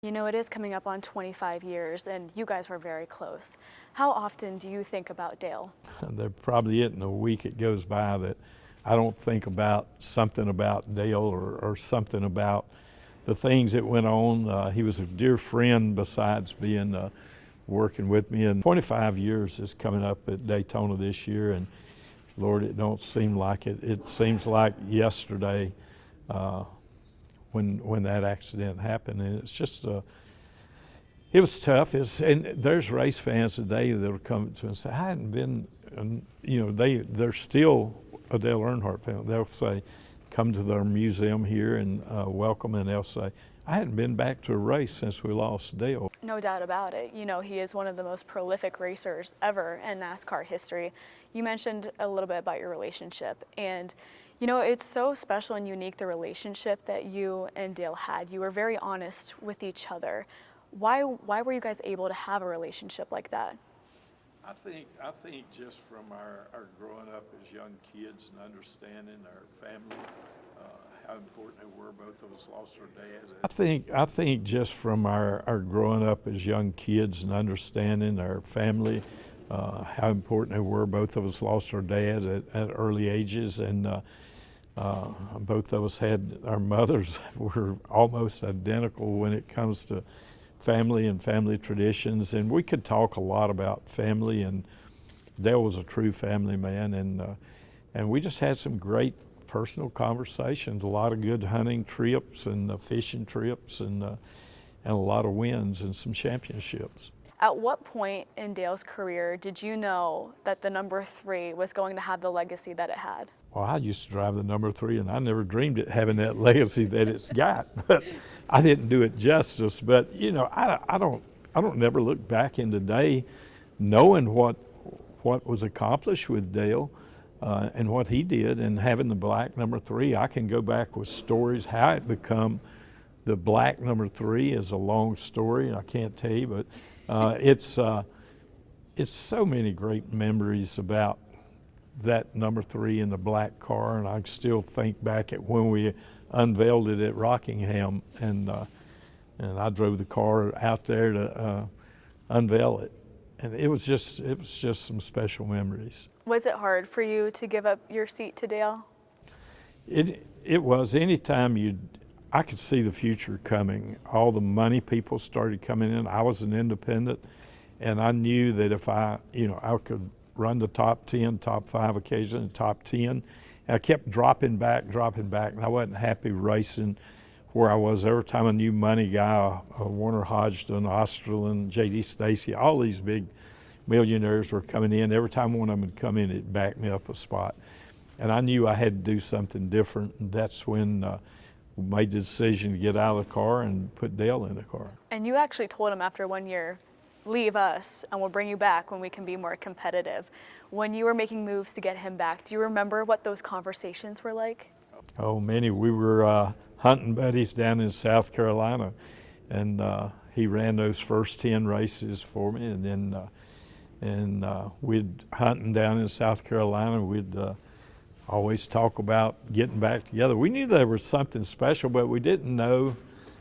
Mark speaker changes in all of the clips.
Speaker 1: You know, it is coming up on 25 years, and you guys were very close. How often do you think about Dale?
Speaker 2: There probably isn't a week it goes by that I don't think about something about Dale or something about the things that went on. He was a dear friend besides being working with me. And 25 years is coming up at Daytona this year, and Lord, it don't seem like it. It seems like yesterday when that accident happened, and it's just it was tough. And there's race fans today that'll come to and say, I hadn't been, and, you know, they're still a Dale Earnhardt fan. They'll say, come to their museum here and welcome, and they'll say, I hadn't been back to a race since we lost Dale.
Speaker 1: No doubt about it. You know, he is one of the most prolific racers ever in NASCAR history. You mentioned a little bit about your relationship, and you know, it's so special and unique, the relationship that you and Dale had. You were very honest with each other. Why were you guys able to have a relationship like that?
Speaker 2: I think just from our growing up as young kids and understanding our family, how important they were. Both of us lost our dads. I think just from our growing up as young kids and understanding our family, how important they were. Both of us lost our dads at early ages, and both of us had, our mothers were almost identical when it comes to family and family traditions, and we could talk a lot about family, and Dale was a true family man, and we just had some great personal conversations, a lot of good hunting trips and fishing trips, and a lot of wins and some championships.
Speaker 1: At what point in Dale's career did you know that the number 3 was going to have the legacy that it had?
Speaker 2: Well, I used to drive the number 3, and I never dreamed it having that legacy that it's got. But I didn't do it justice. But you know, I don't never look back in today, knowing what was accomplished with Dale and what he did, and having the black number 3. I can go back with stories how it become the black number 3 is a long story. I can't tell you, but it's so many great memories about that number 3 in the black car, and I still think back at when we unveiled it at Rockingham, and I drove the car out there to unveil it, and it was just some special memories.
Speaker 1: Was it hard for you to give up your seat to Dale?
Speaker 2: It was. Anytime I could see the future coming. All the money people started coming in. I was an independent, and I knew that if I could run the top 10, top 5 occasionally, top 10. And I kept dropping back, and I wasn't happy racing where I was. Every time a new money guy, Warner Hodgson, Osterlund, J.D. Stacy, all these big millionaires were coming in. Every time one of them would come in, it backed me up a spot. And I knew I had to do something different, and that's when we made the decision to get out of the car and put Dale in the car.
Speaker 1: And you actually told him after 1 year, leave us and we'll bring you back when we can be more competitive. When you were making moves to get him back, do you remember what those conversations were like?
Speaker 2: Oh, many. We were hunting buddies down in South Carolina, and he ran those first 10 races for me, and then we'd hunting down in South Carolina. We'd always talk about getting back together. We knew there was something special, but we didn't know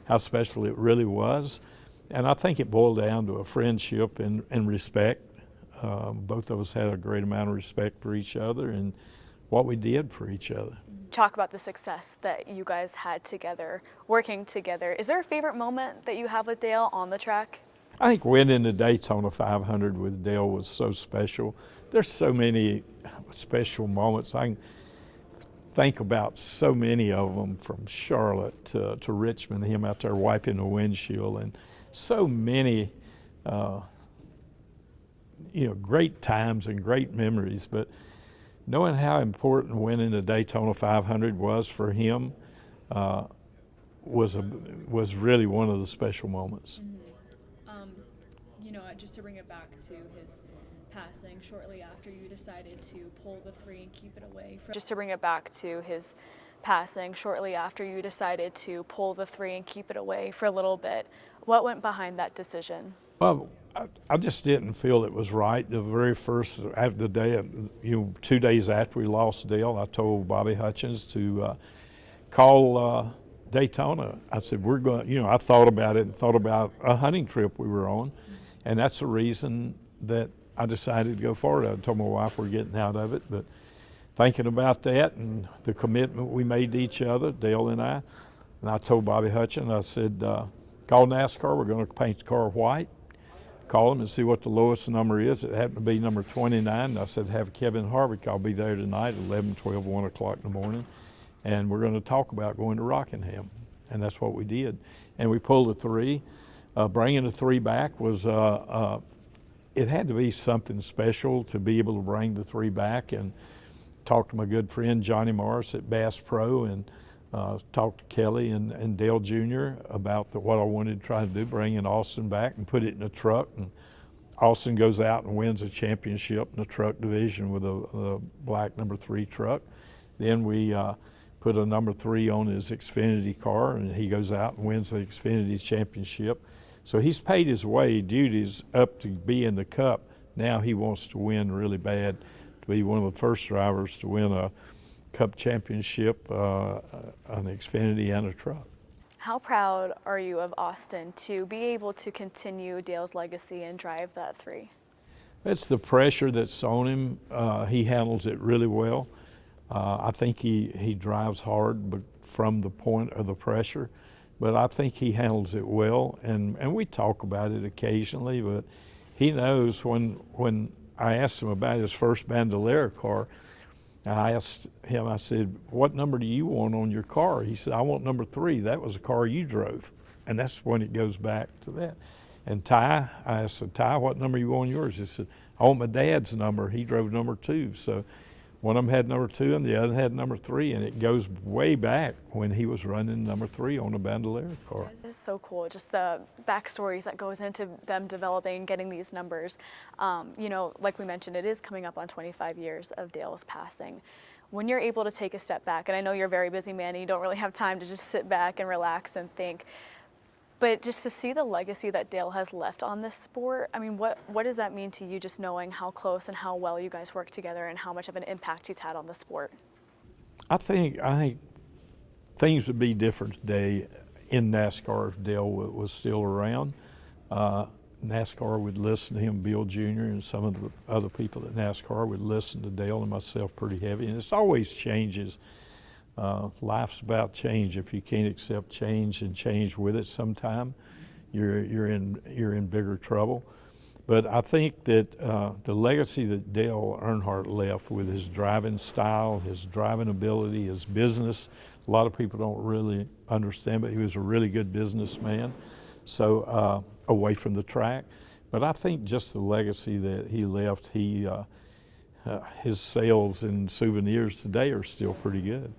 Speaker 2: how special it really was. And I think it boiled down to a friendship and respect. Both of us had a great amount of respect for each other and what we did for each other.
Speaker 1: Talk about the success that you guys had together, working together. Is there a favorite moment that you have with Dale on the track?
Speaker 2: I think winning the Daytona 500 with Dale was so special. There's so many special moments. I can think about so many of them, from Charlotte to Richmond, him out there wiping the windshield, and so many great times and great memories. But knowing how important winning the Daytona 500 was for him was really one of the special moments.
Speaker 3: Mm-hmm. Just to bring it back to his passing shortly after you decided to pull the 3 and keep it away from.
Speaker 1: Just to bring it back to his passing shortly after you decided to pull the 3 and keep it away for a little bit, what went behind that decision?
Speaker 2: Well, I just didn't feel it was right. The very first, after the day, 2 days after we lost Dale, I told Bobby Hutchins to call Daytona, I said, we're going, I thought about it and thought about a hunting trip we were on. And that's the reason that I decided to go forward. I told my wife we're getting out of it, but thinking about that and the commitment we made to each other, Dale and I told Bobby Hutchin, I said, call NASCAR, we're going to paint the car white. Call them and see what the lowest number is. It happened to be number 29. And I said, have Kevin Harvick, I'll be there tonight at 11, 12, 1 o'clock in the morning. And we're going to talk about going to Rockingham. And that's what we did. And we pulled a 3. Bringing the 3 back was, it had to be something special to be able to bring the 3 back. And talked to my good friend Johnny Morris at Bass Pro, and talked to Kelly and Dale Jr. about what I wanted to try to do, bringing Austin back and put it in a truck. And Austin goes out and wins a championship in the truck division with a black number 3 truck. Then we put a number 3 on his Xfinity car, and he goes out and wins the Xfinity championship. So he's paid his way. Duty's up to be in the Cup. Now he wants to win really bad, to be one of the first drivers to win a Cup championship, an Xfinity and a truck.
Speaker 1: How proud are you of Austin to be able to continue Dale's legacy and drive that 3?
Speaker 2: It's the pressure that's on him. He handles it really well. I think he drives hard, but from the point of the pressure. But I think he handles it well, and we talk about it occasionally. But he knows when I asked him about his first Bandolera car, I asked him, I said, what number do you want on your car? He said, I want number 3. That was a car you drove. And that's when it goes back to that. And Ty, I said, Ty, what number you want on yours? He said, I want my dad's number. He drove number 2. So one of them had number 2 and the other had number 3. And it goes way back when he was running number 3 on a Bandolera car.
Speaker 1: This is so cool, just the backstories that goes into them developing and getting these numbers. Like we mentioned, it is coming up on 25 years of Dale's passing. When you're able to take a step back, and I know you're a very busy man and you don't really have time to just sit back and relax and think, but just to see the legacy that Dale has left on this sport, I mean, what does that mean to you, just knowing how close and how well you guys work together and how much of an impact he's had on the sport?
Speaker 2: I think things would be different today in NASCAR if Dale was still around. NASCAR would listen to him, Bill Jr. and some of the other people at NASCAR would listen to Dale and myself pretty heavy. And it's always changes. Life's about change. If you can't accept change and change with it sometime, you're in bigger trouble. But I think that the legacy that Dale Earnhardt left with his driving style, his driving ability, his business, a lot of people don't really understand, but he was a really good businessman. So away from the track. But I think just the legacy that he left, his sales and souvenirs today are still pretty good.